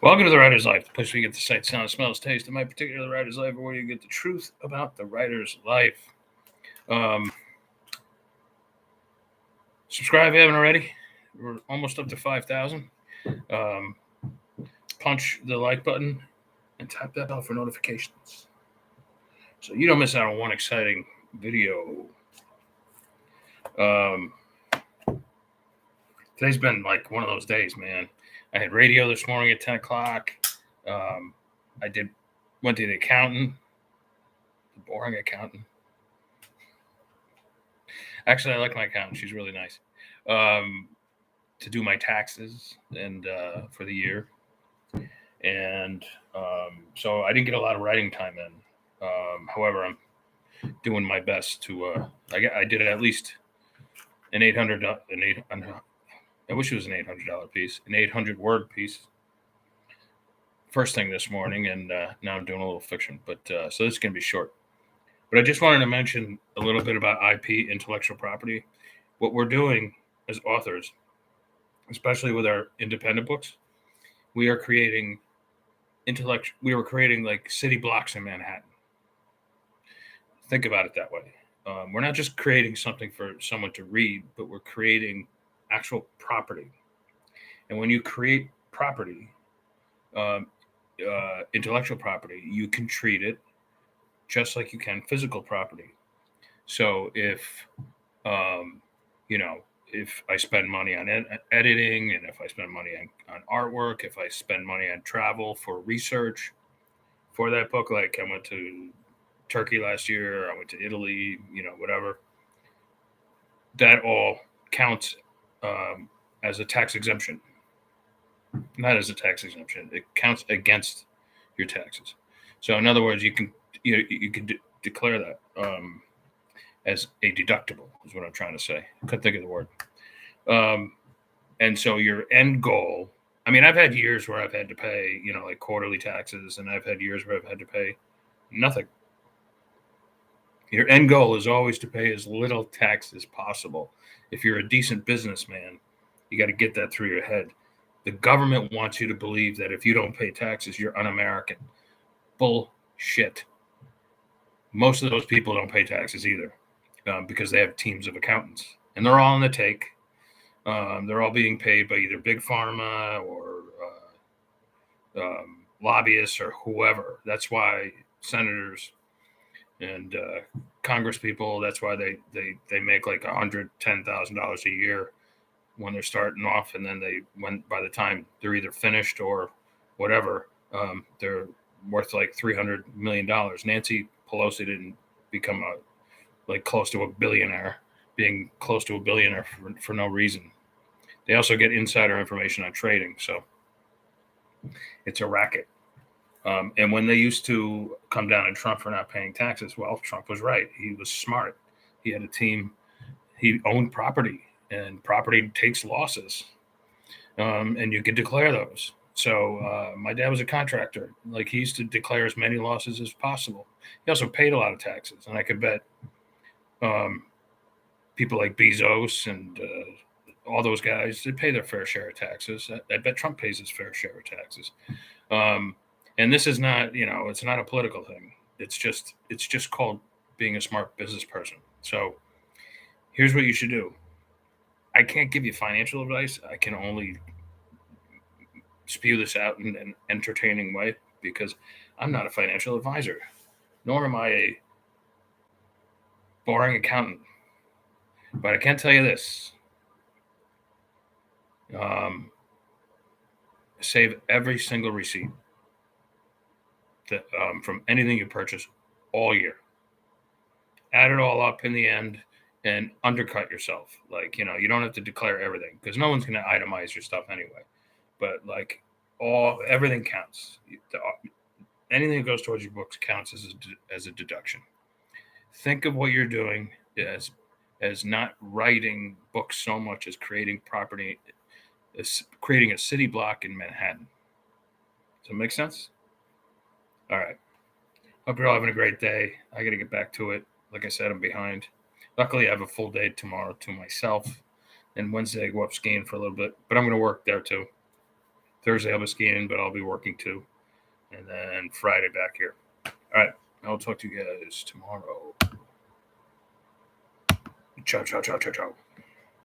Welcome to the Writer's Life, the place where you get the sight, sound, smells, taste of my particular writer's life, or where you get the truth about the writer's life. Subscribe if you haven't already. We're almost up to 5,000. Punch the like button and tap that bell for notifications so you don't miss out on one exciting video. Today's been like one of those days, man. I had radio this morning at 10 o'clock. I went to the accountant, the boring accountant. Actually, I like my accountant. She's really nice. To do my taxes and for the year. And so I didn't get a lot of writing time in. However, I'm doing my best to. I did at least an I wish it was an $800 piece, an 800-word piece. First thing this morning, and now I'm doing a little fiction. But so this is going to be short. But I just wanted to mention a little bit about IP, intellectual property. What we're doing as authors, especially with our independent books, we are creating like city blocks in Manhattan. Think about it that way. We're not just creating something for someone to read, but we're creating actual property. And when you create property, intellectual property, you can treat it just like you can physical property. So if if I spend money on editing, and if I spend money on artwork, if I spend money on travel for research for that book, like I went to Turkey last year, I went to Italy, whatever, that all counts as a tax exemption. Not as a tax exemption. It counts against your taxes. So in other words, you can declare that as a deductible, is what I'm trying to say. I couldn't think of the word. And so your end goal, I mean, I've had years where I've had to pay, like quarterly taxes, and I've had years where I've had to pay nothing. Your end goal is always to pay as little tax as possible. If you're a decent businessman, you got to get that through your head. The government wants you to believe that if you don't pay taxes, you're un-American. Bullshit. Most of those people don't pay taxes either because they have teams of accountants, and they're all on the take. They're all being paid by either big pharma or lobbyists or whoever. That's why senators and Congress people, that's why they make like $110,000 a year when they're starting off, and then by the time they're either finished or whatever, they're worth like $300 million. Nancy Pelosi didn't become close to a billionaire, being close to a billionaire for no reason. They also get insider information on trading, so it's a racket. And when they used to come down on Trump for not paying taxes, well, Trump was right. He was smart. He had a team. He owned property, and property takes losses, and you could declare those. So my dad was a contractor. Like, he used to declare as many losses as possible. He also paid a lot of taxes, and I could bet people like Bezos and all those guys, they pay their fair share of taxes. I bet Trump pays his fair share of taxes. And this is not, it's not a political thing. It's just called being a smart business person. So here's what you should do. I can't give you financial advice. I can only spew this out in an entertaining way because I'm not a financial advisor, nor am I a boring accountant. But I can tell you this. Save every single receipt that, from anything you purchase all year. Add it all up in the end and undercut yourself. Like, you don't have to declare everything because no one's going to itemize your stuff anyway. But like everything counts. Anything that goes towards your books counts as a deduction. Think of what you're doing as not writing books so much as creating property, as creating a city block in Manhattan. Does that make sense? All right. Hope you're all having a great day. I got to get back to it. Like I said, I'm behind. Luckily, I have a full day tomorrow to myself. And Wednesday, I go up skiing for a little bit. But I'm going to work there too. Thursday I'll be skiing, but I'll be working too. And then Friday back here. All right. I'll talk to you guys tomorrow. Ciao, ciao, ciao, ciao, ciao.